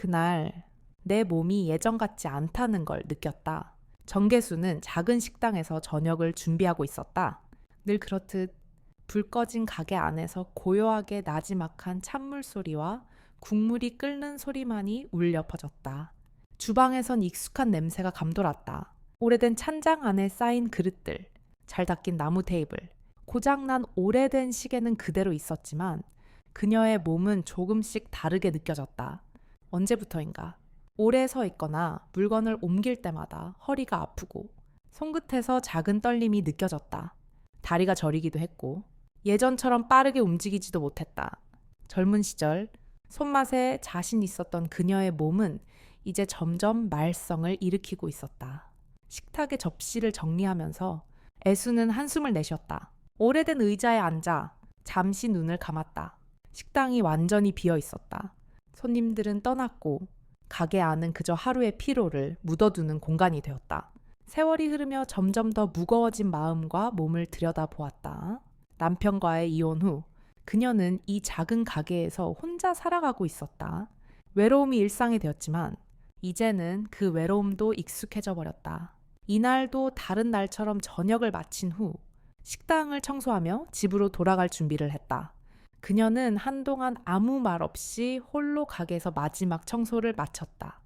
그날 내 몸이 예전 같지 않다는 걸 느꼈다. 정계수는 작은 식당에서 저녁을 준비하고 있었다. 늘 그렇듯 불 꺼진 가게 안에서 고요하게 나지막한 찬물 소리와 국물이 끓는 소리만이 울려 퍼졌다. 주방에선 익숙한 냄새가 감돌았다. 오래된 찬장 안에 쌓인 그릇들, 잘 닦인 나무 테이블, 고장난 오래된 시계는 그대로 있었지만 그녀의 몸은 조금씩 다르게 느껴졌다. 언제부터인가? 오래 서 있거나 물건을 옮길 때마다 허리가 아프고 손끝에서 작은 떨림이 느껴졌다. 다리가 저리기도 했고 예전처럼 빠르게 움직이지도 못했다. 젊은 시절 손맛에 자신 있었던 그녀의 몸은 이제 점점 말썽을 일으키고 있었다. 식탁의 접시를 정리하면서 애수는 한숨을 내쉬었다. 오래된 의자에 앉아 잠시 눈을 감았다. 식당이 완전히 비어 있었다. 손님들은 떠났고 가게 안은 그저 하루의 피로를 묻어두는 공간이 되었다. 세월이 흐르며 점점 더 무거워진 마음과 몸을 들여다보았다. 남편과의 이혼 후 그녀는 이 작은 가게에서 혼자 살아가고 있었다. 외로움이 일상이 되었지만 이제는 그 외로움도 익숙해져 버렸다. 이날도 다른 날처럼 저녁을 마친 후 식당을 청소하며 집으로 돌아갈 준비를 했다. 그녀는 한동안 아무 말 없이 홀로 가게에서 마지막 청소를 마쳤다.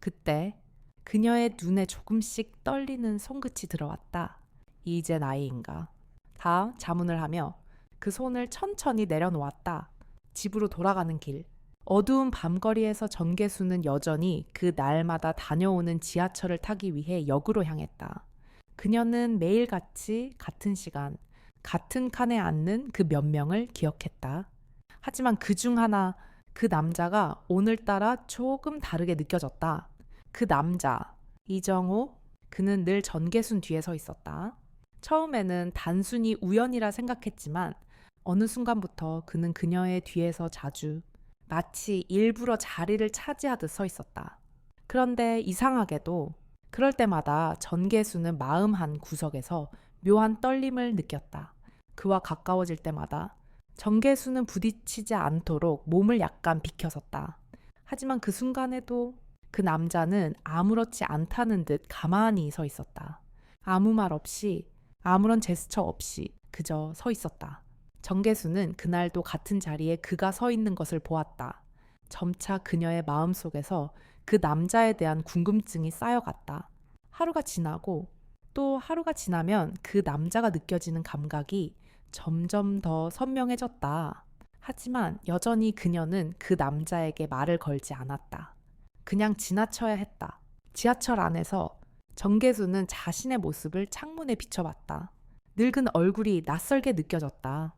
그때 그녀의 눈에 조금씩 떨리는 손끝이 들어왔다. 이제 나이인가? 다 자문을 하며 그 손을 천천히 내려놓았다. 집으로 돌아가는 길. 어두운 밤거리에서 정계수는 여전히 그 날마다 다녀오는 지하철을 타기 위해 역으로 향했다. 그녀는 매일같이 같은 시간, 같은 칸에 앉는 그 몇 명을 기억했다. 하지만 그중 하나, 그 남자가 오늘따라 조금 다르게 느껴졌다. 그 남자, 이정호, 그는 늘 전계순 뒤에 서 있었다. 처음에는 단순히 우연이라 생각했지만 어느 순간부터 그는 그녀의 뒤에서 자주 마치 일부러 자리를 차지하듯 서 있었다. 그런데 이상하게도 그럴 때마다 전계수는 마음 한 구석에서 묘한 떨림을 느꼈다. 그와 가까워질 때마다 정계수는 부딪히지 않도록 몸을 약간 비켜섰다. 하지만 그 순간에도 그 남자는 아무렇지 않다는 듯 가만히 서 있었다. 아무 말 없이, 아무런 제스처 없이 그저 서 있었다. 정계수는 그날도 같은 자리에 그가 서 있는 것을 보았다. 점차 그녀의 마음속에서 그 남자에 대한 궁금증이 쌓여갔다. 하루가 지나고 또 하루가 지나면 그 남자가 느껴지는 감각이 점점 더 선명해졌다. 하지만 여전히 그녀는 그 남자에게 말을 걸지 않았다. 그냥 지나쳐야 했다. 지하철 안에서 정계수는 자신의 모습을 창문에 비춰봤다. 늙은 얼굴이 낯설게 느껴졌다.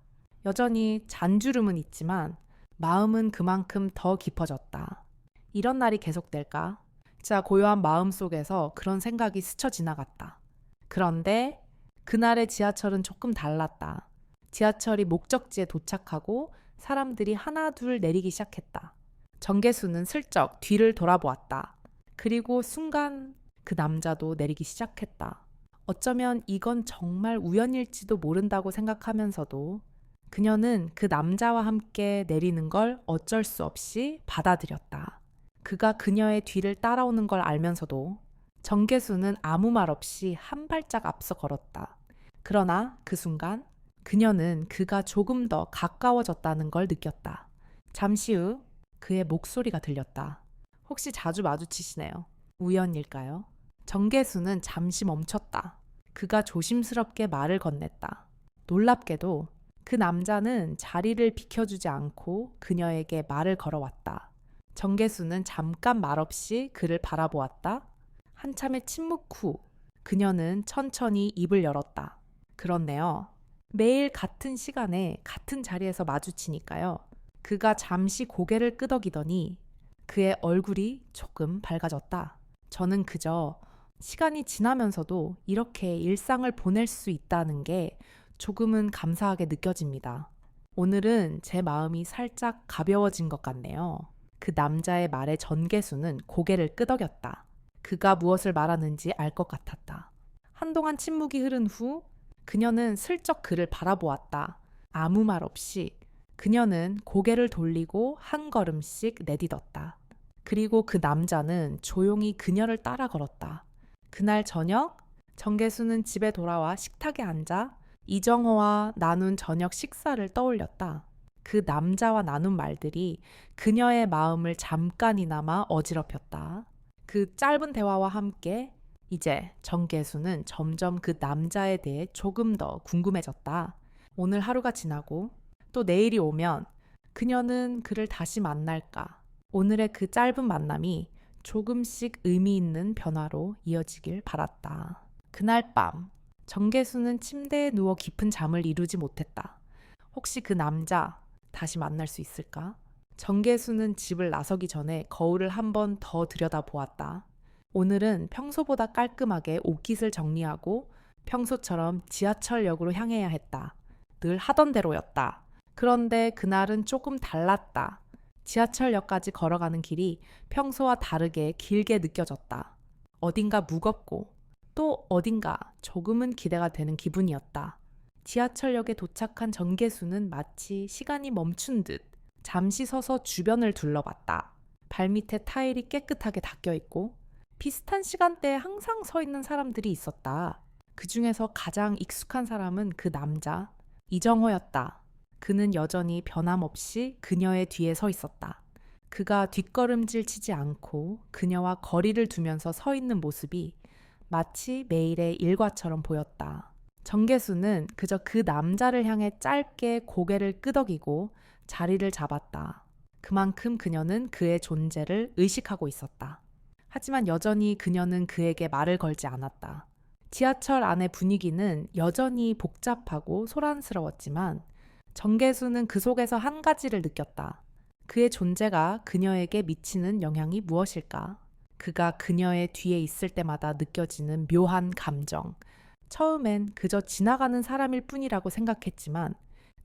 여전히 잔주름은 있지만 마음은 그만큼 더 깊어졌다. 이런 날이 계속될까? 자, 고요한 마음 속에서 그런 생각이 스쳐 지나갔다. 그런데 그날의 지하철은 조금 달랐다. 지하철이 목적지에 도착하고 사람들이 하나둘 내리기 시작했다. 정계수는 슬쩍 뒤를 돌아보았다. 그리고 순간 그 남자도 내리기 시작했다. 어쩌면 이건 정말 우연일지도 모른다고 생각하면서도 그녀는 그 남자와 함께 내리는 걸 어쩔 수 없이 받아들였다. 그가 그녀의 뒤를 따라오는 걸 알면서도 정계수는 아무 말 없이 한 발짝 앞서 걸었다. 그러나 그 순간 그녀는 그가 조금 더 가까워졌다는 걸 느꼈다. 잠시 후 그의 목소리가 들렸다. 혹시 자주 마주치시네요. 우연일까요? 정계수는 잠시 멈췄다. 그가 조심스럽게 말을 건넸다. 놀랍게도 그 남자는 자리를 비켜주지 않고 그녀에게 말을 걸어왔다. 정계수는 잠깐 말없이 그를 바라보았다. 한참의 침묵 후 그녀는 천천히 입을 열었다. 그렇네요. 매일 같은 시간에 같은 자리에서 마주치니까요. 그가 잠시 고개를 끄덕이더니 그의 얼굴이 조금 밝아졌다. 저는 그저 시간이 지나면서도 이렇게 일상을 보낼 수 있다는 게 조금은 감사하게 느껴집니다. 오늘은 제 마음이 살짝 가벼워진 것 같네요. 그 남자의 말에 전계수는 고개를 끄덕였다. 그가 무엇을 말하는지 알 것 같았다. 한동안 침묵이 흐른 후 그녀는 슬쩍 그를 바라보았다. 아무 말 없이 그녀는 고개를 돌리고 한 걸음씩 내딛었다. 그리고 그 남자는 조용히 그녀를 따라 걸었다. 그날 저녁 정계수는 집에 돌아와 식탁에 앉아 이정호와 나눈 저녁 식사를 떠올렸다. 그 남자와 나눈 말들이 그녀의 마음을 잠깐이나마 어지럽혔다. 그 짧은 대화와 함께 이제 정계수는 점점 그 남자에 대해 조금 더 궁금해졌다. 오늘 하루가 지나고 또 내일이 오면 그녀는 그를 다시 만날까? 오늘의 그 짧은 만남이 조금씩 의미 있는 변화로 이어지길 바랐다. 그날 밤 정계수는 침대에 누워 깊은 잠을 이루지 못했다. 혹시 그 남자 다시 만날 수 있을까? 정계수는 집을 나서기 전에 거울을 한 번 더 들여다보았다. 오늘은 평소보다 깔끔하게 옷깃을 정리하고 평소처럼 지하철역으로 향해야 했다. 늘 하던 대로였다. 그런데 그날은 조금 달랐다. 지하철역까지 걸어가는 길이 평소와 다르게 길게 느껴졌다. 어딘가 무겁고 또 어딘가 조금은 기대가 되는 기분이었다. 지하철역에 도착한 정계수는 마치 시간이 멈춘 듯 잠시 서서 주변을 둘러봤다. 발밑에 타일이 깨끗하게 닦여 있고 비슷한 시간대에 항상 서 있는 사람들이 있었다. 그 중에서 가장 익숙한 사람은 그 남자, 이정호였다. 그는 여전히 변함없이 그녀의 뒤에 서 있었다. 그가 뒷걸음질 치지 않고 그녀와 거리를 두면서 서 있는 모습이 마치 매일의 일과처럼 보였다. 정계수는 그저 그 남자를 향해 짧게 고개를 끄덕이고 자리를 잡았다. 그만큼 그녀는 그의 존재를 의식하고 있었다. 하지만 여전히 그녀는 그에게 말을 걸지 않았다. 지하철 안의 분위기는 여전히 복잡하고 소란스러웠지만 정계수는 그 속에서 한 가지를 느꼈다. 그의 존재가 그녀에게 미치는 영향이 무엇일까? 그가 그녀의 뒤에 있을 때마다 느껴지는 묘한 감정. 처음엔 그저 지나가는 사람일 뿐이라고 생각했지만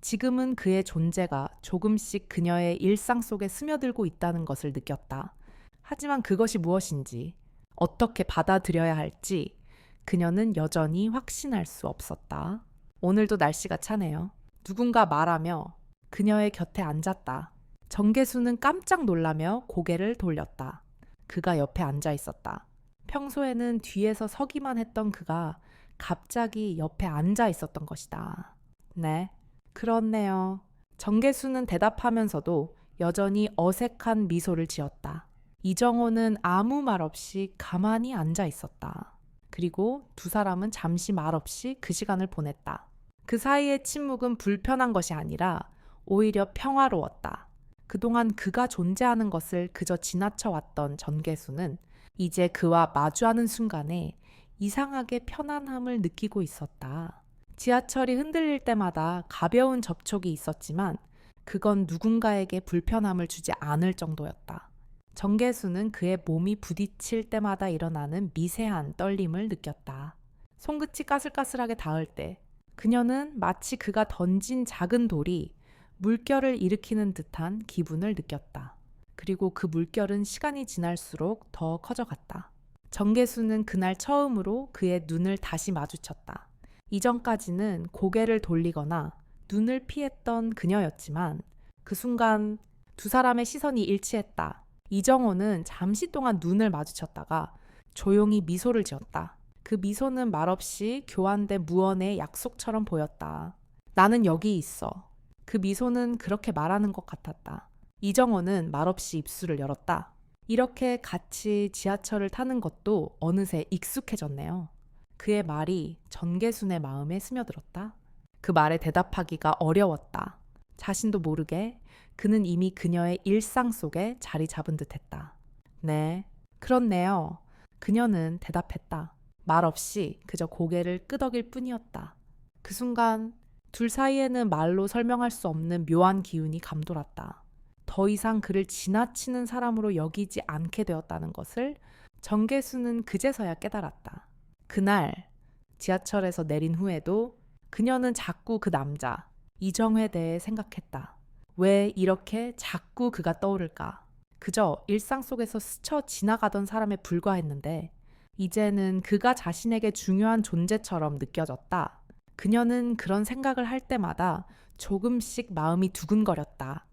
지금은 그의 존재가 조금씩 그녀의 일상 속에 스며들고 있다는 것을 느꼈다. 하지만 그것이 무엇인지, 어떻게 받아들여야 할지 그녀는 여전히 확신할 수 없었다. 오늘도 날씨가 차네요. 누군가 말하며 그녀의 곁에 앉았다. 정계수는 깜짝 놀라며 고개를 돌렸다. 그가 옆에 앉아 있었다. 평소에는 뒤에서 서기만 했던 그가 갑자기 옆에 앉아 있었던 것이다. 네, 그렇네요. 정계수는 대답하면서도 여전히 어색한 미소를 지었다. 이정호는 아무 말 없이 가만히 앉아 있었다. 그리고 두 사람은 잠시 말없이 그 시간을 보냈다. 그 사이의 침묵은 불편한 것이 아니라 오히려 평화로웠다. 그동안 그가 존재하는 것을 그저 지나쳐왔던 정계수는 이제 그와 마주하는 순간에 이상하게 편안함을 느끼고 있었다. 지하철이 흔들릴 때마다 가벼운 접촉이 있었지만 그건 누군가에게 불편함을 주지 않을 정도였다. 정계수는 그의 몸이 부딪힐 때마다 일어나는 미세한 떨림을 느꼈다. 손끝이 까슬까슬하게 닿을 때 그녀는 마치 그가 던진 작은 돌이 물결을 일으키는 듯한 기분을 느꼈다. 그리고 그 물결은 시간이 지날수록 더 커져갔다. 정계수는 그날 처음으로 그의 눈을 다시 마주쳤다. 이전까지는 고개를 돌리거나 눈을 피했던 그녀였지만 그 순간 두 사람의 시선이 일치했다. 이정호는 잠시 동안 눈을 마주쳤다가 조용히 미소를 지었다. 그 미소는 말없이 교환된 무언의 약속처럼 보였다. 나는 여기 있어. 그 미소는 그렇게 말하는 것 같았다. 이정호는 말없이 입술을 열었다. 이렇게 같이 지하철을 타는 것도 어느새 익숙해졌네요. 그의 말이 정계순의 마음에 스며들었다. 그 말에 대답하기가 어려웠다. 자신도 모르게 그는 이미 그녀의 일상 속에 자리 잡은 듯했다. 네, 그렇네요. 그녀는 대답했다. 말없이 그저 고개를 끄덕일 뿐이었다. 그 순간 둘 사이에는 말로 설명할 수 없는 묘한 기운이 감돌았다. 더 이상 그를 지나치는 사람으로 여기지 않게 되었다는 것을 정계수는 그제서야 깨달았다. 그날 지하철에서 내린 후에도 그녀는 자꾸 그 남자, 이정회에 대해 생각했다. 왜 이렇게 자꾸 그가 떠오를까? 그저 일상 속에서 스쳐 지나가던 사람에 불과했는데 이제는 그가 자신에게 중요한 존재처럼 느껴졌다. 그녀는 그런 생각을 할 때마다 조금씩 마음이 두근거렸다.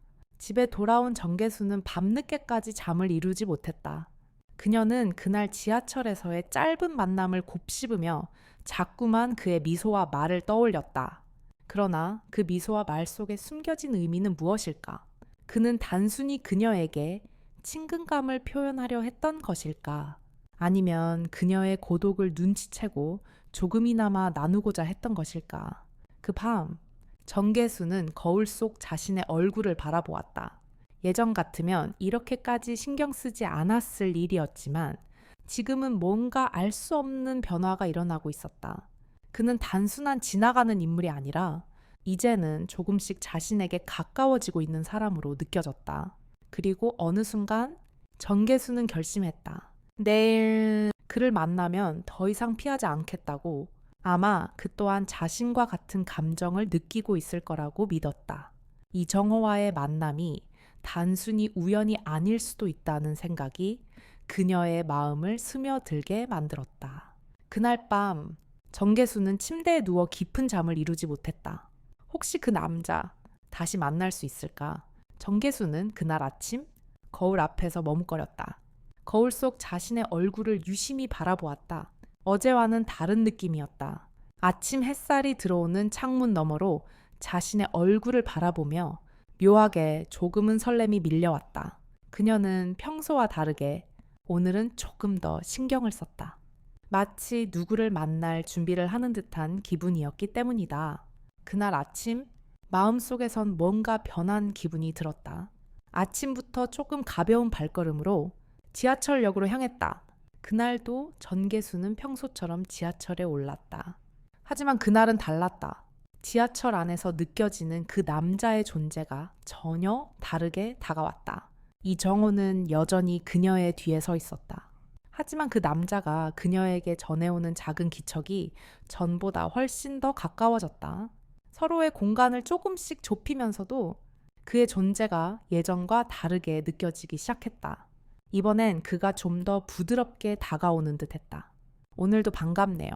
집에 돌아온 정계수는 밤늦게까지 잠을 이루지 못했다. 그녀는 그날 지하철에서의 짧은 만남을 곱씹으며 자꾸만 그의 미소와 말을 떠올렸다. 그러나 그 미소와 말 속에 숨겨진 의미는 무엇일까? 그는 단순히 그녀에게 친근감을 표현하려 했던 것일까? 아니면 그녀의 고독을 눈치채고 조금이나마 나누고자 했던 것일까? 그 밤, 정계수는 거울 속 자신의 얼굴을 바라보았다. 예전 같으면 이렇게까지 신경 쓰지 않았을 일이었지만 지금은 뭔가 알 수 없는 변화가 일어나고 있었다. 그는 단순한 지나가는 인물이 아니라 이제는 조금씩 자신에게 가까워지고 있는 사람으로 느껴졌다. 그리고 어느 순간 정계수는 결심했다. 내일 그를 만나면 더 이상 피하지 않겠다고. 아마 그 또한 자신과 같은 감정을 느끼고 있을 거라고 믿었다. 이정호와의 만남이 단순히 우연이 아닐 수도 있다는 생각이 그녀의 마음을 스며들게 만들었다. 그날 밤 정계수는 침대에 누워 깊은 잠을 이루지 못했다. 혹시 그 남자 다시 만날 수 있을까? 정계수는 그날 아침 거울 앞에서 머뭇거렸다. 거울 속 자신의 얼굴을 유심히 바라보았다. 어제와는 다른 느낌이었다. 아침 햇살이 들어오는 창문 너머로 자신의 얼굴을 바라보며 묘하게 조금은 설렘이 밀려왔다. 그녀는 평소와 다르게 오늘은 조금 더 신경을 썼다. 마치 누구를 만날 준비를 하는 듯한 기분이었기 때문이다. 그날 아침 마음속에선 뭔가 변한 기분이 들었다. 아침부터 조금 가벼운 발걸음으로 지하철역으로 향했다. 그날도 정계수는 평소처럼 지하철에 올랐다. 하지만 그날은 달랐다. 지하철 안에서 느껴지는 그 남자의 존재가 전혀 다르게 다가왔다. 이정호는 여전히 그녀의 뒤에 서 있었다. 하지만 그 남자가 그녀에게 전해오는 작은 기척이 전보다 훨씬 더 가까워졌다. 서로의 공간을 조금씩 좁히면서도 그의 존재가 예전과 다르게 느껴지기 시작했다. 이번엔 그가 좀 더 부드럽게 다가오는 듯했다. 오늘도 반갑네요.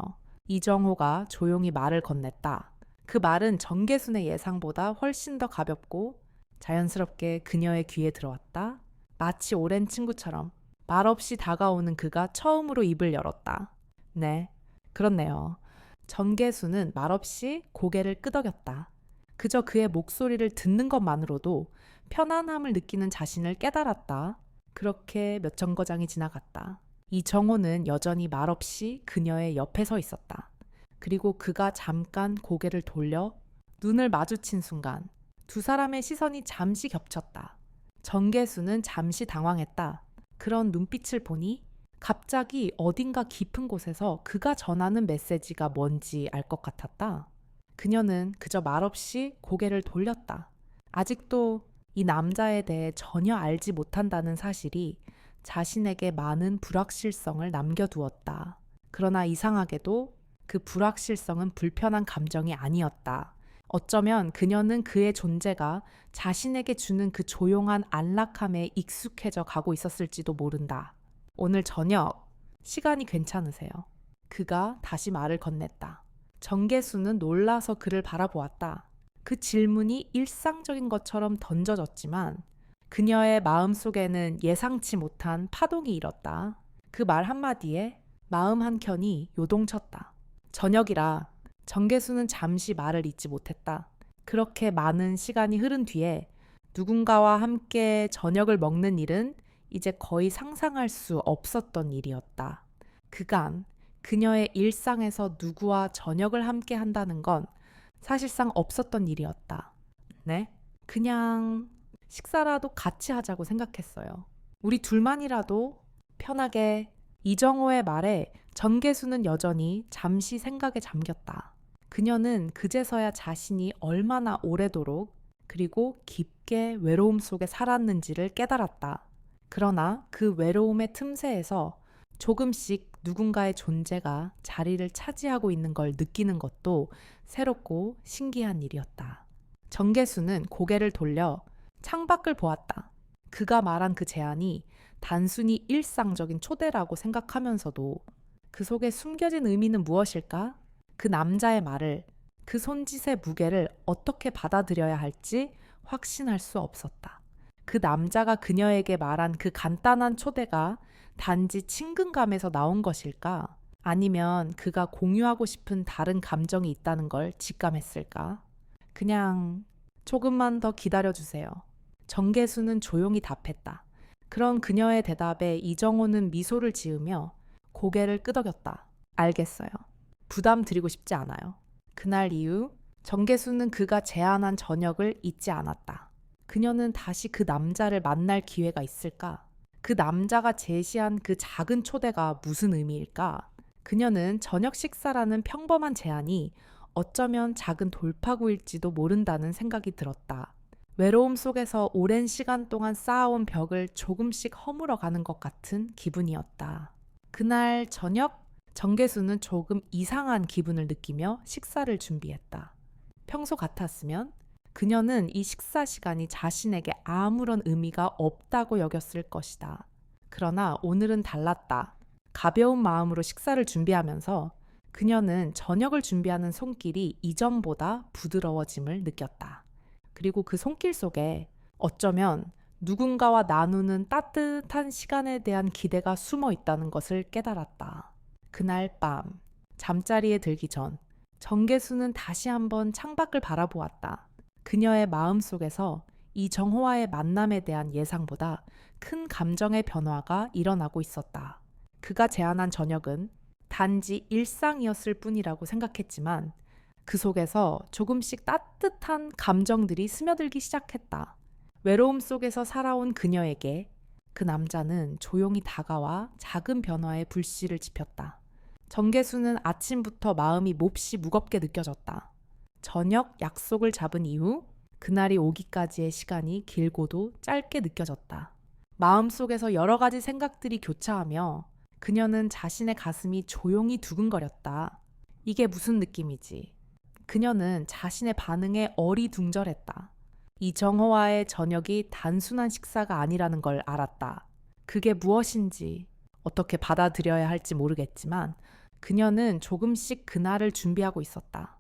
이정호가 조용히 말을 건넸다. 그 말은 정계순의 예상보다 훨씬 더 가볍고 자연스럽게 그녀의 귀에 들어왔다. 마치 오랜 친구처럼 말없이 다가오는 그가 처음으로 입을 열었다. 네, 그렇네요. 정계수는 말없이 고개를 끄덕였다. 그저 그의 목소리를 듣는 것만으로도 편안함을 느끼는 자신을 깨달았다. 그렇게 몇 정거장이 지나갔다. 이정호는 여전히 말없이 그녀의 옆에 서 있었다. 그리고 그가 잠깐 고개를 돌려 눈을 마주친 순간 두 사람의 시선이 잠시 겹쳤다. 정계수는 잠시 당황했다. 그런 눈빛을 보니 갑자기 어딘가 깊은 곳에서 그가 전하는 메시지가 뭔지 알 것 같았다. 그녀는 그저 말없이 고개를 돌렸다. 아직도 이 남자에 대해 전혀 알지 못한다는 사실이 자신에게 많은 불확실성을 남겨두었다. 그러나 이상하게도 그 불확실성은 불편한 감정이 아니었다. 어쩌면 그녀는 그의 존재가 자신에게 주는 그 조용한 안락함에 익숙해져 가고 있었을지도 모른다. 오늘 저녁 시간이 괜찮으세요? 그가 다시 말을 건넸다. 정계수는 놀라서 그를 바라보았다. 그 질문이 일상적인 것처럼 던져졌지만 그녀의 마음속에는 예상치 못한 파동이 일었다. 그 말 한마디에 마음 한켠이 요동쳤다. 저녁이라 정계수는 잠시 말을 잇지 못했다. 그렇게 많은 시간이 흐른 뒤에 누군가와 함께 저녁을 먹는 일은 이제 거의 상상할 수 없었던 일이었다. 그간 그녀의 일상에서 누구와 저녁을 함께 한다는 건 사실상 없었던 일이었다. 네? 그냥 식사라도 같이 하자고 생각했어요. 우리 둘만이라도 편하게. 이정호의 말에 정계수는 여전히 잠시 생각에 잠겼다. 그녀는 그제서야 자신이 얼마나 오래도록 그리고 깊게 외로움 속에 살았는지를 깨달았다. 그러나 그 외로움의 틈새에서 조금씩 누군가의 존재가 자리를 차지하고 있는 걸 느끼는 것도 새롭고 신기한 일이었다. 정계수는 고개를 돌려 창밖을 보았다. 그가 말한 그 제안이 단순히 일상적인 초대라고 생각하면서도 그 속에 숨겨진 의미는 무엇일까? 그 남자의 말을, 그 손짓의 무게를 어떻게 받아들여야 할지 확신할 수 없었다. 그 남자가 그녀에게 말한 그 간단한 초대가 단지 친근감에서 나온 것일까? 아니면 그가 공유하고 싶은 다른 감정이 있다는 걸 직감했을까? 그냥 조금만 더 기다려주세요. 정계수는 조용히 답했다. 그런 그녀의 대답에 이정호는 미소를 지으며 고개를 끄덕였다. 알겠어요. 부담 드리고 싶지 않아요. 그날 이후 정계수는 그가 제안한 저녁을 잊지 않았다. 그녀는 다시 그 남자를 만날 기회가 있을까? 그 남자가 제시한 그 작은 초대가 무슨 의미일까? 그녀는 저녁 식사라는 평범한 제안이 어쩌면 작은 돌파구일지도 모른다는 생각이 들었다. 외로움 속에서 오랜 시간 동안 쌓아온 벽을 조금씩 허물어가는 것 같은 기분이었다. 그날 저녁, 정계수는 조금 이상한 기분을 느끼며 식사를 준비했다. 평소 같았으면 그녀는 이 식사 시간이 자신에게 아무런 의미가 없다고 여겼을 것이다. 그러나 오늘은 달랐다. 가벼운 마음으로 식사를 준비하면서 그녀는 저녁을 준비하는 손길이 이전보다 부드러워짐을 느꼈다. 그리고 그 손길 속에 어쩌면 누군가와 나누는 따뜻한 시간에 대한 기대가 숨어 있다는 것을 깨달았다. 그날 밤, 잠자리에 들기 전 정계수는 다시 한번 창밖을 바라보았다. 그녀의 마음 속에서 이정호와의 만남에 대한 예상보다 큰 감정의 변화가 일어나고 있었다. 그가 제안한 저녁은 단지 일상이었을 뿐이라고 생각했지만 그 속에서 조금씩 따뜻한 감정들이 스며들기 시작했다. 외로움 속에서 살아온 그녀에게 그 남자는 조용히 다가와 작은 변화의 불씨를 지폈다. 정계수는 아침부터 마음이 몹시 무겁게 느껴졌다. 저녁 약속을 잡은 이후 그날이 오기까지의 시간이 길고도 짧게 느껴졌다. 마음속에서 여러 가지 생각들이 교차하며 그녀는 자신의 가슴이 조용히 두근거렸다. 이게 무슨 느낌이지? 그녀는 자신의 반응에 어리둥절했다. 이정호와의 저녁이 단순한 식사가 아니라는 걸 알았다. 그게 무엇인지 어떻게 받아들여야 할지 모르겠지만 그녀는 조금씩 그날을 준비하고 있었다.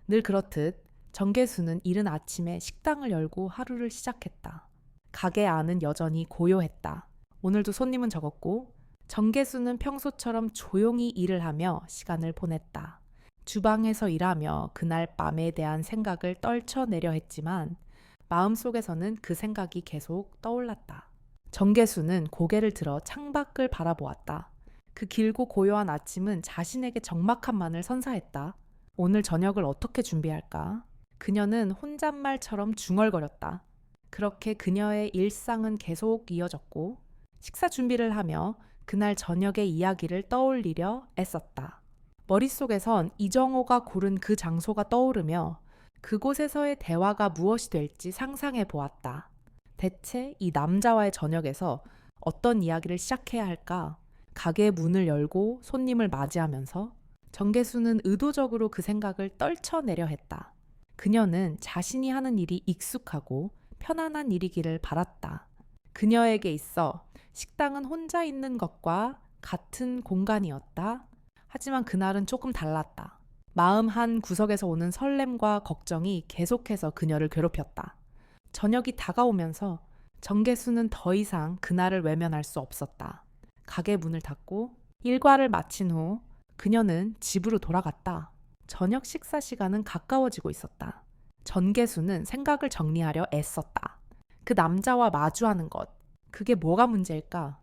늘 그렇듯 정계수는 이른 아침에 식당을 열고 하루를 시작했다. 가게 안은 여전히 고요했다. 오늘도 손님은 적었고 정계수는 평소처럼 조용히 일을 하며 시간을 보냈다. 주방에서 일하며 그날 밤에 대한 생각을 떨쳐내려 했지만 마음속에서는 그 생각이 계속 떠올랐다. 정계수는 고개를 들어 창밖을 바라보았다. 그 길고 고요한 아침은 자신에게 적막함만을 선사했다. 오늘 저녁을 어떻게 준비할까? 그녀는 혼잣말처럼 중얼거렸다. 그렇게 그녀의 일상은 계속 이어졌고 식사 준비를 하며 그날 저녁의 이야기를 떠올리려 애썼다. 머릿속에선 이정호가 고른 그 장소가 떠오르며 그곳에서의 대화가 무엇이 될지 상상해 보았다. 대체 이 남자와의 저녁에서 어떤 이야기를 시작해야 할까? 가게 문을 열고 손님을 맞이하면서 정계수는 의도적으로 그 생각을 떨쳐내려 했다. 그녀는 자신이 하는 일이 익숙하고 편안한 일이기를 바랐다. 그녀에게 있어 식당은 혼자 있는 것과 같은 공간이었다. 하지만 그날은 조금 달랐다. 마음 한 구석에서 오는 설렘과 걱정이 계속해서 그녀를 괴롭혔다. 저녁이 다가오면서 정계수는 더 이상 그날을 외면할 수 없었다. 가게 문을 닫고 일과를 마친 후 그녀는 집으로 돌아갔다. 저녁 식사 시간은 가까워지고 있었다. 정계수는 생각을 정리하려 애썼다. 그 남자와 마주하는 것, 그게 뭐가 문제일까?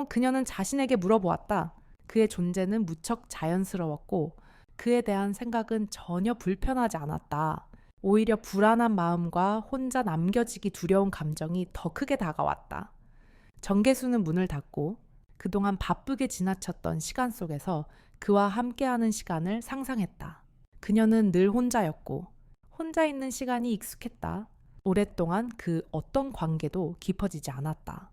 그녀는 자신에게 물어보았다. 그의 존재는 무척 자연스러웠고 그에 대한 생각은 전혀 불편하지 않았다. 오히려 불안한 마음과 혼자 남겨지기 두려운 감정이 더 크게 다가왔다. 정계수는 문을 닫고 그동안 바쁘게 지나쳤던 시간 속에서 그와 함께하는 시간을 상상했다. 그녀는 늘 혼자였고 혼자 있는 시간이 익숙했다. 오랫동안 그 어떤 관계도 깊어지지 않았다.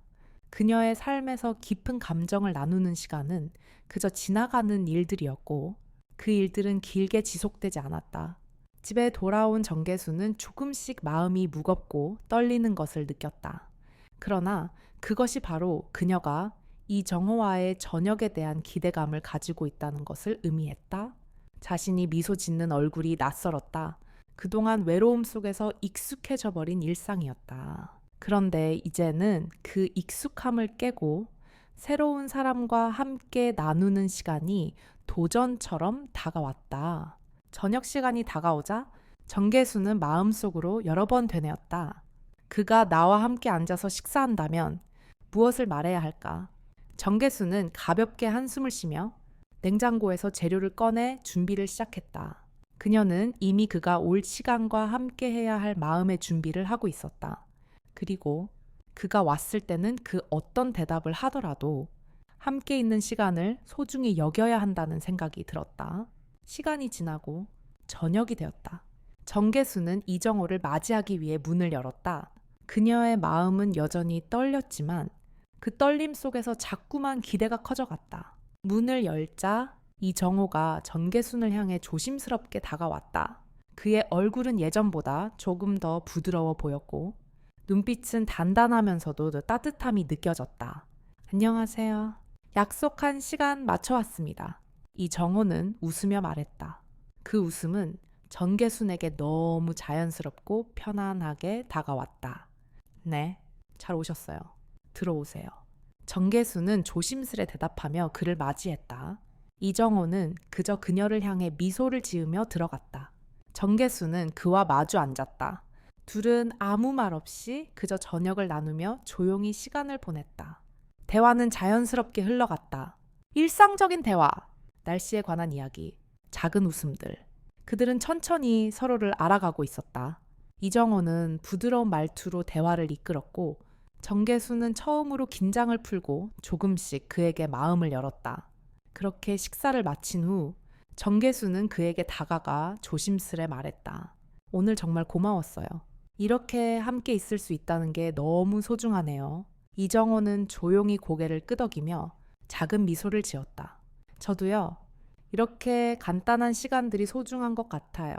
그녀의 삶에서 깊은 감정을 나누는 시간은 그저 지나가는 일들이었고 그 일들은 길게 지속되지 않았다. 집에 돌아온 정계수는 조금씩 마음이 무겁고 떨리는 것을 느꼈다. 그러나 그것이 바로 그녀가 이정호와의 저녁에 대한 기대감을 가지고 있다는 것을 의미했다. 자신이 미소 짓는 얼굴이 낯설었다. 그동안 외로움 속에서 익숙해져 버린 일상이었다. 그런데 이제는 그 익숙함을 깨고 새로운 사람과 함께 나누는 시간이 도전처럼 다가왔다. 저녁 시간이 다가오자 정계수는 마음속으로 여러 번 되뇌었다. 그가 나와 함께 앉아서 식사한다면 무엇을 말해야 할까? 정계수는 가볍게 한숨을 쉬며 냉장고에서 재료를 꺼내 준비를 시작했다. 그녀는 이미 그가 올 시간과 함께 해야 할 마음의 준비를 하고 있었다. 그리고 그가 왔을 때는 그 어떤 대답을 하더라도 함께 있는 시간을 소중히 여겨야 한다는 생각이 들었다. 시간이 지나고 저녁이 되었다. 정계수는 이정호를 맞이하기 위해 문을 열었다. 그녀의 마음은 여전히 떨렸지만 그 떨림 속에서 자꾸만 기대가 커져갔다. 문을 열자 이정호가 정계순을 향해 조심스럽게 다가왔다. 그의 얼굴은 예전보다 조금 더 부드러워 보였고 눈빛은 단단하면서도 따뜻함이 느껴졌다. 안녕하세요. 약속한 시간 맞춰왔습니다. 이정호는 웃으며 말했다. 그 웃음은 정계순에게 너무 자연스럽고 편안하게 다가왔다. 네, 잘 오셨어요. 들어오세요. 정계순은 조심스레 대답하며 그를 맞이했다. 이정호는 그저 그녀를 향해 미소를 지으며 들어갔다. 정계순은 그와 마주 앉았다. 둘은 아무 말 없이 그저 저녁을 나누며 조용히 시간을 보냈다. 대화는 자연스럽게 흘러갔다. 일상적인 대화, 날씨에 관한 이야기, 작은 웃음들. 그들은 천천히 서로를 알아가고 있었다. 이정호는 부드러운 말투로 대화를 이끌었고 정계수는 처음으로 긴장을 풀고 조금씩 그에게 마음을 열었다. 그렇게 식사를 마친 후 정계수는 그에게 다가가 조심스레 말했다. 오늘 정말 고마웠어요. 이렇게 함께 있을 수 있다는 게 너무 소중하네요. 이정호는 조용히 고개를 끄덕이며 작은 미소를 지었다. 저도요. 이렇게 간단한 시간들이 소중한 것 같아요.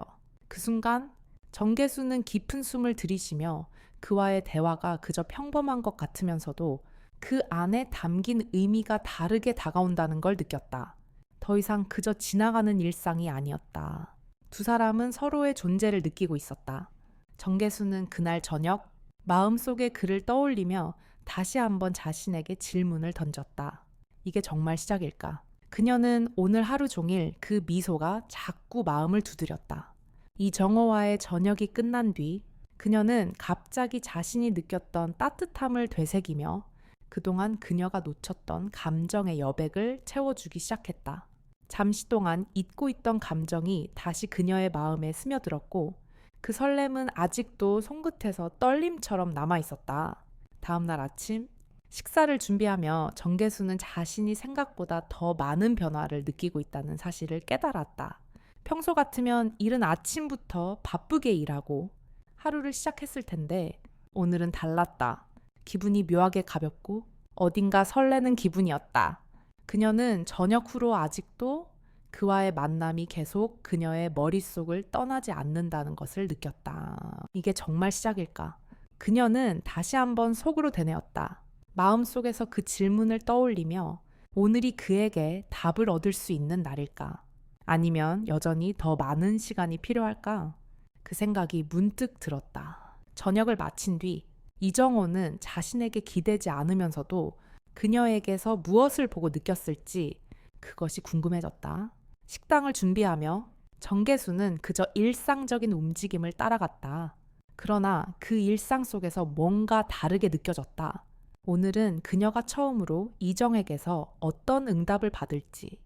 그 순간 정계수는 깊은 숨을 들이쉬며 그와의 대화가 그저 평범한 것 같으면서도 그 안에 담긴 의미가 다르게 다가온다는 걸 느꼈다. 더 이상 그저 지나가는 일상이 아니었다. 두 사람은 서로의 존재를 느끼고 있었다. 정계수는 그날 저녁 마음속에 그를 떠올리며 다시 한번 자신에게 질문을 던졌다. 이게 정말 시작일까? 그녀는 오늘 하루 종일 그 미소가 자꾸 마음을 두드렸다. 이정호와의 저녁이 끝난 뒤 그녀는 갑자기 자신이 느꼈던 따뜻함을 되새기며 그동안 그녀가 놓쳤던 감정의 여백을 채워주기 시작했다. 잠시 동안 잊고 있던 감정이 다시 그녀의 마음에 스며들었고 그 설렘은 아직도 손끝에서 떨림처럼 남아있었다. 다음날 아침 식사를 준비하며 정계수는 자신이 생각보다 더 많은 변화를 느끼고 있다는 사실을 깨달았다. 평소 같으면 이른 아침부터 바쁘게 일하고 하루를 시작했을 텐데 오늘은 달랐다. 기분이 묘하게 가볍고 어딘가 설레는 기분이었다. 그녀는 저녁 후로 아직도 그와의 만남이 계속 그녀의 머릿속을 떠나지 않는다는 것을 느꼈다. 이게 정말 시작일까? 그녀는 다시 한번 속으로 되뇌었다. 마음속에서 그 질문을 떠올리며 오늘이 그에게 답을 얻을 수 있는 날일까? 아니면 여전히 더 많은 시간이 필요할까? 그 생각이 문득 들었다. 저녁을 마친 뒤 이정호는 자신에게 기대지 않으면서도 그녀에게서 무엇을 보고 느꼈을지 그것이 궁금해졌다. 식당을 준비하며 정계수는 그저 일상적인 움직임을 따라갔다. 그러나 그 일상 속에서 뭔가 다르게 느껴졌다. 오늘은 그녀가 처음으로 이정에게서 어떤 응답을 받을지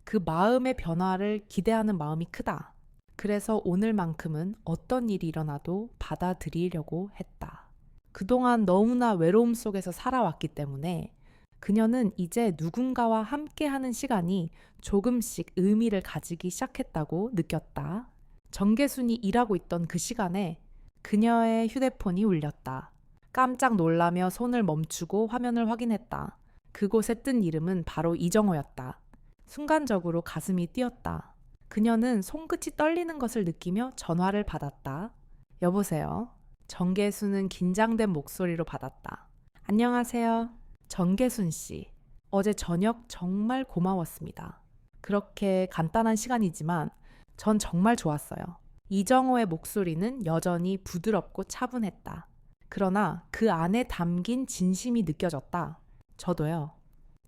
그 마음의 변화를 기대하는 마음이 크다. 그래서 오늘만큼은 어떤 일이 일어나도 받아들이려고 했다. 그동안 너무나 외로움 속에서 살아왔기 때문에 그녀는 이제 누군가와 함께하는 시간이 조금씩 의미를 가지기 시작했다고 느꼈다. 정계순이 일하고 있던 그 시간에 그녀의 휴대폰이 울렸다. 깜짝 놀라며 손을 멈추고 화면을 확인했다. 그곳에 뜬 이름은 바로 이정호였다. 순간적으로 가슴이 뛰었다. 그녀는 손끝이 떨리는 것을 느끼며 전화를 받았다. 여보세요? 정계순은 긴장된 목소리로 받았다. 안녕하세요. 정계순 씨. 어제 저녁 정말 고마웠습니다. 그렇게 간단한 시간이지만 전 정말 좋았어요. 이정호의 목소리는 여전히 부드럽고 차분했다. 그러나 그 안에 담긴 진심이 느껴졌다. 저도요.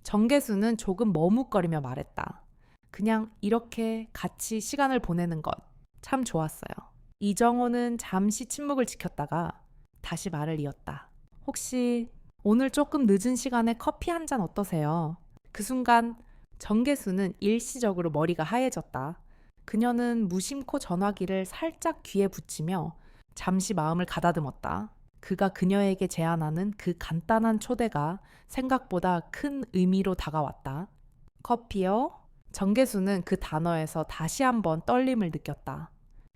정계수는 조금 머뭇거리며 말했다. 그냥 이렇게 같이 시간을 보내는 것 참 좋았어요. 이정호는 잠시 침묵을 지켰다가 다시 말을 이었다. 혹시 오늘 조금 늦은 시간에 커피 한 잔 어떠세요? 그 순간 정계수는 일시적으로 머리가 하얘졌다. 그녀는 무심코 전화기를 살짝 귀에 붙이며 잠시 마음을 가다듬었다. 그가 그녀에게 제안하는 그 간단한 초대가 생각보다 큰 의미로 다가왔다. 커피요? 정계수는 그 단어에서 다시 한번 떨림을 느꼈다.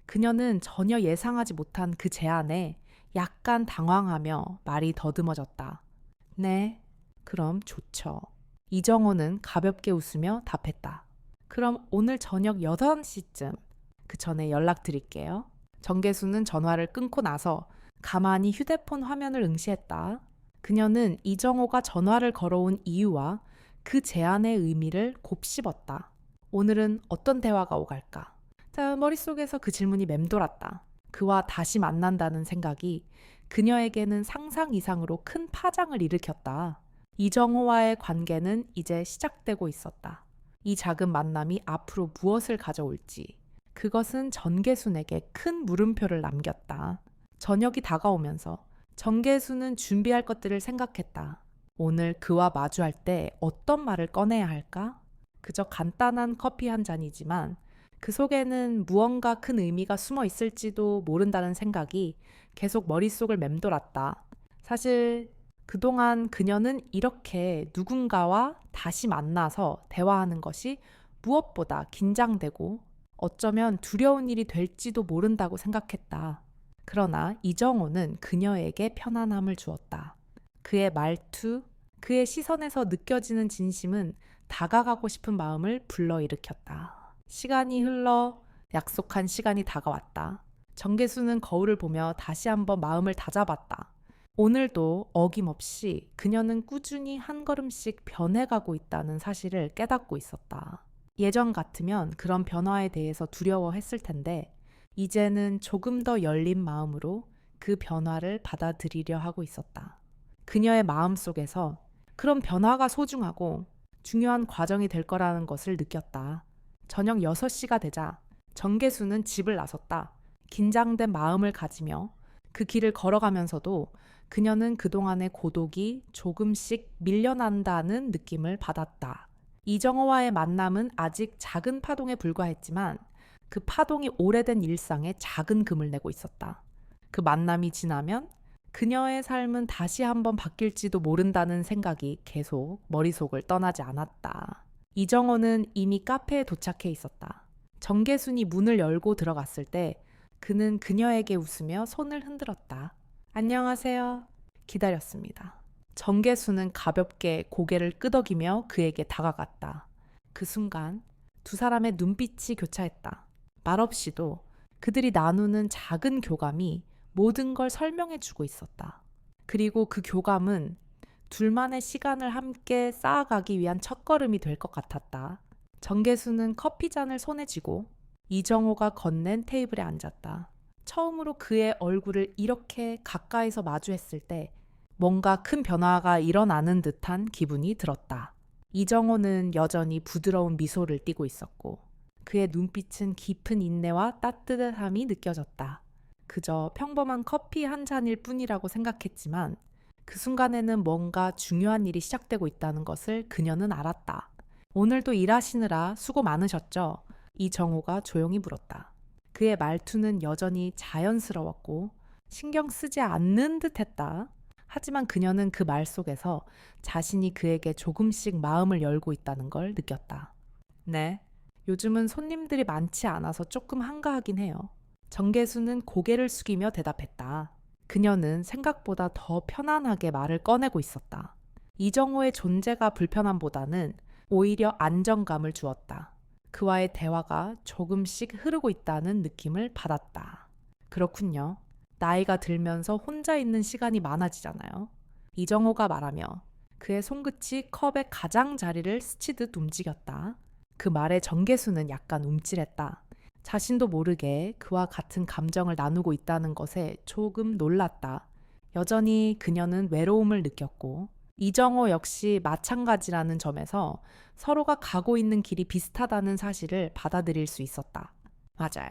그녀는 전혀 예상하지 못한 그 제안에 약간 당황하며 말이 더듬어졌다. 네, 그럼 좋죠. 이정호는 가볍게 웃으며 답했다. 그럼 오늘 저녁 6시쯤 그 전에 연락드릴게요. 정계수는 전화를 끊고 나서 가만히 휴대폰 화면을 응시했다. 그녀는 이정호가 전화를 걸어온 이유와 그 제안의 의미를 곱씹었다. 오늘은 어떤 대화가 오갈까? 자, 머릿속에서 그 질문이 맴돌았다. 그와 다시 만난다는 생각이 그녀에게는 상상 이상으로 큰 파장을 일으켰다. 이정호와의 관계는 이제 시작되고 있었다. 이 작은 만남이 앞으로 무엇을 가져올지 그것은 정계순에게 큰 물음표를 남겼다. 저녁이 다가오면서 정계수는 준비할 것들을 생각했다. 오늘 그와 마주할 때 어떤 말을 꺼내야 할까? 그저 간단한 커피 한 잔이지만 그 속에는 무언가 큰 의미가 숨어 있을지도 모른다는 생각이 계속 머릿속을 맴돌았다. 사실 그동안 그녀는 이렇게 누군가와 다시 만나서 대화하는 것이 무엇보다 긴장되고 어쩌면 두려운 일이 될지도 모른다고 생각했다. 그러나 이정호는 그녀에게 편안함을 주었다. 그의 말투, 그의 시선에서 느껴지는 진심은 다가가고 싶은 마음을 불러일으켰다. 시간이 흘러 약속한 시간이 다가왔다. 정계수는 거울을 보며 다시 한번 마음을 다잡았다. 오늘도 어김없이 그녀는 꾸준히 한 걸음씩 변해가고 있다는 사실을 깨닫고 있었다. 예전 같으면 그런 변화에 대해서 두려워했을 텐데 이제는 조금 더 열린 마음으로 그 변화를 받아들이려 하고 있었다. 그녀의 마음속에서 그런 변화가 소중하고 중요한 과정이 될 거라는 것을 느꼈다. 저녁 6시가 되자 정계수는 집을 나섰다. 긴장된 마음을 가지며 그 길을 걸어가면서도 그녀는 그동안의 고독이 조금씩 밀려난다는 느낌을 받았다. 이정호와의 만남은 아직 작은 파동에 불과했지만 그 파동이 오래된 일상에 작은 금을 내고 있었다. 그 만남이 지나면 그녀의 삶은 다시 한번 바뀔지도 모른다는 생각이 계속 머릿속을 떠나지 않았다. 이정호는 이미 카페에 도착해 있었다. 정계순이 문을 열고 들어갔을 때 그는 그녀에게 웃으며 손을 흔들었다. 안녕하세요. 기다렸습니다. 정계수는 가볍게 고개를 끄덕이며 그에게 다가갔다. 그 순간 두 사람의 눈빛이 교차했다. 말없이도 그들이 나누는 작은 교감이 모든 걸 설명해주고 있었다. 그리고 그 교감은 둘만의 시간을 함께 쌓아가기 위한 첫걸음이 될 것 같았다. 정계수는 커피잔을 손에 쥐고 이정호가 건넨 테이블에 앉았다. 처음으로 그의 얼굴을 이렇게 가까이서 마주했을 때 뭔가 큰 변화가 일어나는 듯한 기분이 들었다. 이정호는 여전히 부드러운 미소를 띠고 있었고 그의 눈빛은 깊은 인내와 따뜻함이 느껴졌다. 그저 평범한 커피 한 잔일 뿐이라고 생각했지만 그 순간에는 뭔가 중요한 일이 시작되고 있다는 것을 그녀는 알았다. 오늘도 일하시느라 수고 많으셨죠? 이정호가 조용히 물었다. 그의 말투는 여전히 자연스러웠고 신경 쓰지 않는 듯 했다. 하지만 그녀는 그 말 속에서 자신이 그에게 조금씩 마음을 열고 있다는 걸 느꼈다. 네, 요즘은 손님들이 많지 않아서 조금 한가하긴 해요. 정계수는 고개를 숙이며 대답했다. 그녀는 생각보다 더 편안하게 말을 꺼내고 있었다. 이정호의 존재가 불편함보다는 오히려 안정감을 주었다. 그와의 대화가 조금씩 흐르고 있다는 느낌을 받았다. 그렇군요. 나이가 들면서 혼자 있는 시간이 많아지잖아요. 이정호가 말하며 그의 손끝이 컵의 가장자리를 스치듯 움직였다. 그 말에 정계수는 약간 움찔했다. 자신도 모르게 그와 같은 감정을 나누고 있다는 것에 조금 놀랐다. 여전히 그녀는 외로움을 느꼈고 이정호 역시 마찬가지라는 점에서 서로가 가고 있는 길이 비슷하다는 사실을 받아들일 수 있었다. 맞아요.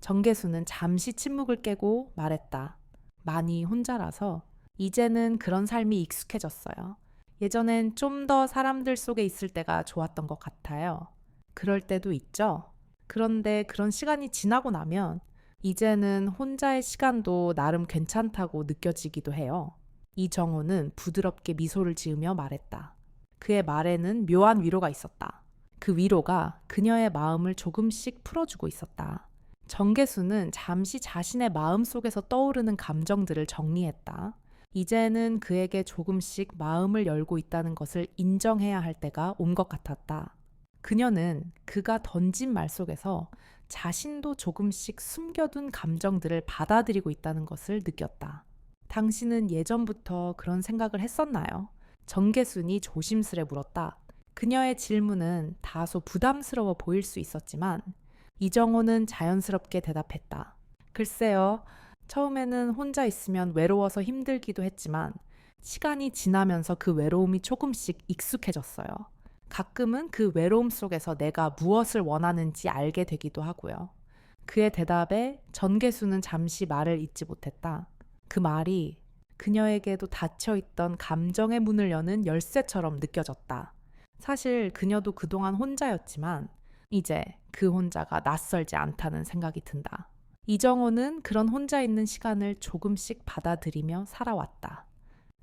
정계수는 잠시 침묵을 깨고 말했다. 많이 혼자라서 이제는 그런 삶이 익숙해졌어요. 예전엔 좀 더 사람들 속에 있을 때가 좋았던 것 같아요. 그럴 때도 있죠. 그런데 그런 시간이 지나고 나면 이제는 혼자의 시간도 나름 괜찮다고 느껴지기도 해요. 이정호는 부드럽게 미소를 지으며 말했다. 그의 말에는 묘한 위로가 있었다. 그 위로가 그녀의 마음을 조금씩 풀어주고 있었다. 정계수는 잠시 자신의 마음 속에서 떠오르는 감정들을 정리했다. 이제는 그에게 조금씩 마음을 열고 있다는 것을 인정해야 할 때가 온 것 같았다. 그녀는 그가 던진 말 속에서 자신도 조금씩 숨겨둔 감정들을 받아들이고 있다는 것을 느꼈다. 당신은 예전부터 그런 생각을 했었나요? 정계순이 조심스레 물었다. 그녀의 질문은 다소 부담스러워 보일 수 있었지만 이정호는 자연스럽게 대답했다. 글쎄요. 처음에는 혼자 있으면 외로워서 힘들기도 했지만 시간이 지나면서 그 외로움이 조금씩 익숙해졌어요. 가끔은 그 외로움 속에서 내가 무엇을 원하는지 알게 되기도 하고요. 그의 대답에 전계수는 잠시 말을 잇지 못했다. 그 말이 그녀에게도 닫혀있던 감정의 문을 여는 열쇠처럼 느껴졌다. 사실 그녀도 그동안 혼자였지만 이제 그 혼자가 낯설지 않다는 생각이 든다. 이정호는 그런 혼자 있는 시간을 조금씩 받아들이며 살아왔다.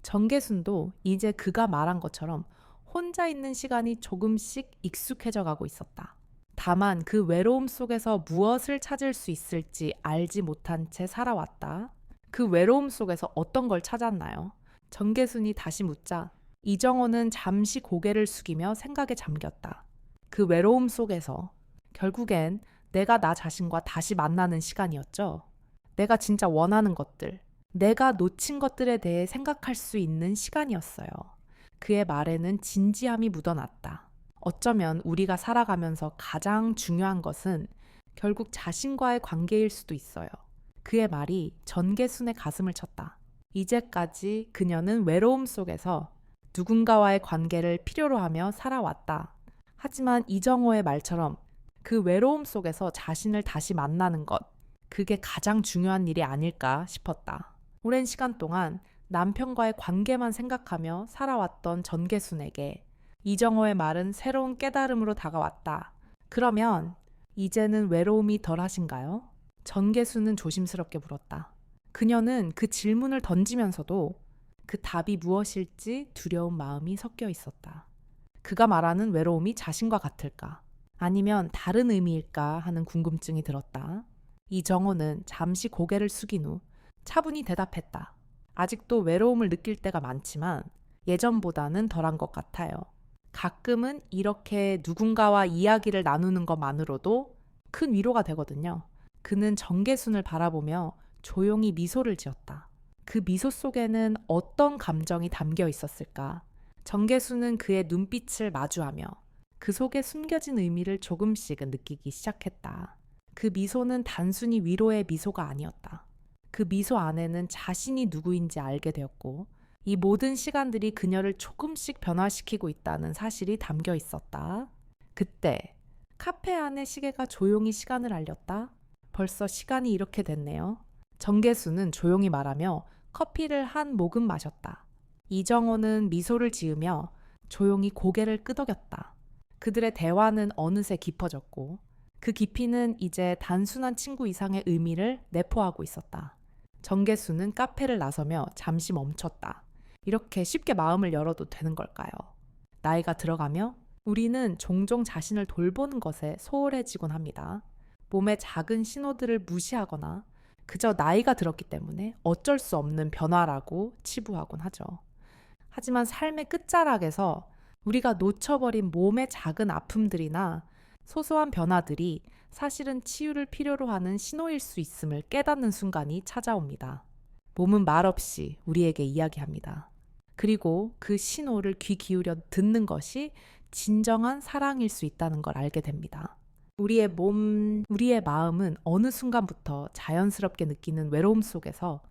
정계순도 이제 그가 말한 것처럼 혼자 있는 시간이 조금씩 익숙해져 가고 있었다. 다만 그 외로움 속에서 무엇을 찾을 수 있을지 알지 못한 채 살아왔다. 그 외로움 속에서 어떤 걸 찾았나요? 정계순이 다시 묻자 이정호는 잠시 고개를 숙이며 생각에 잠겼다. 그 외로움 속에서 결국엔 내가 나 자신과 다시 만나는 시간이었죠. 내가 진짜 원하는 것들, 내가 놓친 것들에 대해 생각할 수 있는 시간이었어요. 그의 말에는 진지함이 묻어났다. 어쩌면 우리가 살아가면서 가장 중요한 것은 결국 자신과의 관계일 수도 있어요. 그의 말이 전계순의 가슴을 쳤다. 이제까지 그녀는 외로움 속에서 누군가와의 관계를 필요로 하며 살아왔다. 하지만 이정호의 말처럼 그 외로움 속에서 자신을 다시 만나는 것, 그게 가장 중요한 일이 아닐까 싶었다. 오랜 시간 동안 남편과의 관계만 생각하며 살아왔던 전계순에게 이정호의 말은 새로운 깨달음으로 다가왔다. 그러면 이제는 외로움이 덜하신가요? 전계순은 조심스럽게 물었다. 그녀는 그 질문을 던지면서도 그 답이 무엇일지 두려운 마음이 섞여 있었다. 그가 말하는 외로움이 자신과 같을까? 아니면 다른 의미일까 하는 궁금증이 들었다. 이정호는 잠시 고개를 숙인 후 차분히 대답했다. 아직도 외로움을 느낄 때가 많지만 예전보다는 덜한 것 같아요. 가끔은 이렇게 누군가와 이야기를 나누는 것만으로도 큰 위로가 되거든요. 그는 정계순을 바라보며 조용히 미소를 지었다. 그 미소 속에는 어떤 감정이 담겨 있었을까? 정계순은 그의 눈빛을 마주하며 그 속에 숨겨진 의미를 조금씩은 느끼기 시작했다. 그 미소는 단순히 위로의 미소가 아니었다. 그 미소 안에는 자신이 누구인지 알게 되었고 이 모든 시간들이 그녀를 조금씩 변화시키고 있다는 사실이 담겨 있었다. 그때 카페 안의 시계가 조용히 시간을 알렸다. 벌써 시간이 이렇게 됐네요. 정계수는 조용히 말하며 커피를 한 모금 마셨다. 이정호는 미소를 지으며 조용히 고개를 끄덕였다. 그들의 대화는 어느새 깊어졌고 그 깊이는 이제 단순한 친구 이상의 의미를 내포하고 있었다. 정계수는 카페를 나서며 잠시 멈췄다. 이렇게 쉽게 마음을 열어도 되는 걸까요? 나이가 들어가며 우리는 종종 자신을 돌보는 것에 소홀해지곤 합니다. 몸의 작은 신호들을 무시하거나 그저 나이가 들었기 때문에 어쩔 수 없는 변화라고 치부하곤 하죠. 하지만 삶의 끝자락에서 우리가 놓쳐버린 몸의 작은 아픔들이나 소소한 변화들이 사실은 치유를 필요로 하는 신호일 수 있음을 깨닫는 순간이 찾아옵니다. 몸은 말없이 우리에게 이야기합니다. 그리고 그 신호를 귀 기울여 듣는 것이 진정한 사랑일 수 있다는 걸 알게 됩니다. 우리의 몸, 우리의 마음은 어느 순간부터 자연스럽게 느끼는 외로움 속에서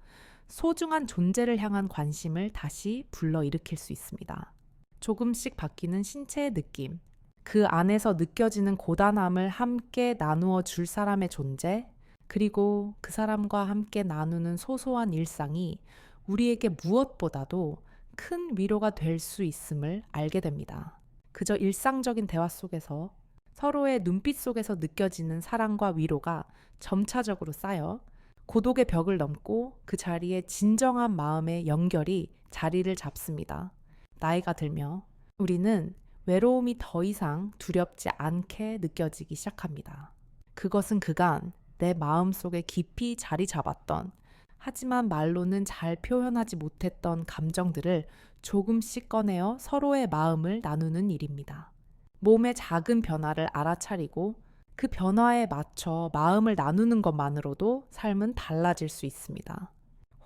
소중한 존재를 향한 관심을 다시 불러일으킬 수 있습니다. 조금씩 바뀌는 신체의 느낌, 그 안에서 느껴지는 고단함을 함께 나누어 줄 사람의 존재, 그리고 그 사람과 함께 나누는 소소한 일상이 우리에게 무엇보다도 큰 위로가 될 수 있음을 알게 됩니다. 그저 일상적인 대화 속에서 서로의 눈빛 속에서 느껴지는 사랑과 위로가 점차적으로 쌓여 고독의 벽을 넘고 그 자리에 진정한 마음의 연결이 자리를 잡습니다. 나이가 들며 우리는 외로움이 더 이상 두렵지 않게 느껴지기 시작합니다. 그것은 그간 내 마음속에 깊이 자리 잡았던, 하지만 말로는 잘 표현하지 못했던 감정들을 조금씩 꺼내어 서로의 마음을 나누는 일입니다. 몸의 작은 변화를 알아차리고 그 변화에 맞춰 마음을 나누는 것만으로도 삶은 달라질 수 있습니다.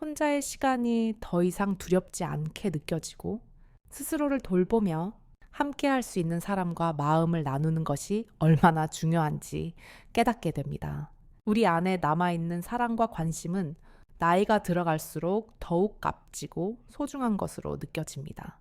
혼자의 시간이 더 이상 두렵지 않게 느껴지고 스스로를 돌보며 함께 할 수 있는 사람과 마음을 나누는 것이 얼마나 중요한지 깨닫게 됩니다. 우리 안에 남아있는 사랑과 관심은 나이가 들어갈수록 더욱 값지고 소중한 것으로 느껴집니다.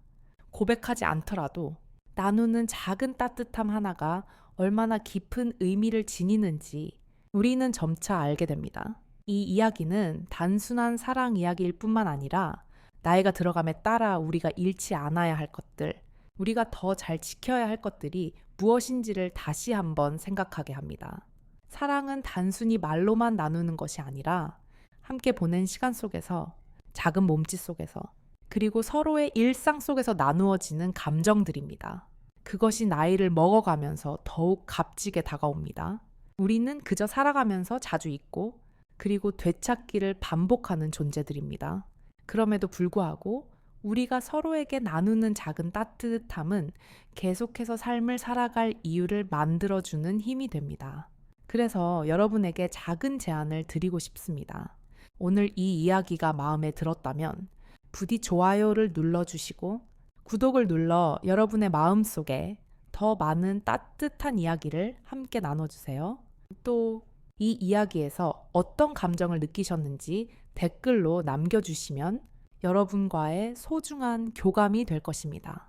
고백하지 않더라도 나누는 작은 따뜻함 하나가 얼마나 깊은 의미를 지니는지 우리는 점차 알게 됩니다. 이 이야기는 단순한 사랑 이야기일 뿐만 아니라 나이가 들어감에 따라 우리가 잃지 않아야 할 것들, 우리가 더 잘 지켜야 할 것들이 무엇인지를 다시 한번 생각하게 합니다. 사랑은 단순히 말로만 나누는 것이 아니라 함께 보낸 시간 속에서, 작은 몸짓 속에서, 그리고 서로의 일상 속에서 나누어지는 감정들입니다. 그것이 나이를 먹어가면서 더욱 값지게 다가옵니다. 우리는 그저 살아가면서 자주 잊고 그리고 되찾기를 반복하는 존재들입니다. 그럼에도 불구하고 우리가 서로에게 나누는 작은 따뜻함은 계속해서 삶을 살아갈 이유를 만들어주는 힘이 됩니다. 그래서 여러분에게 작은 제안을 드리고 싶습니다. 오늘 이 이야기가 마음에 들었다면 부디 좋아요를 눌러주시고 구독을 눌러 여러분의 마음속에 더 많은 따뜻한 이야기를 함께 나눠주세요. 또 이 이야기에서 어떤 감정을 느끼셨는지 댓글로 남겨주시면 여러분과의 소중한 교감이 될 것입니다.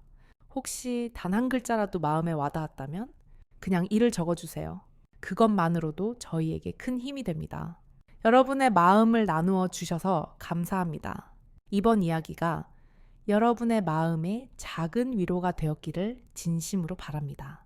혹시 단 한 글자라도 마음에 와닿았다면 그냥 이를 적어주세요. 그것만으로도 저희에게 큰 힘이 됩니다. 여러분의 마음을 나누어 주셔서 감사합니다. 이번 이야기가 여러분의 마음에 작은 위로가 되었기를 진심으로 바랍니다.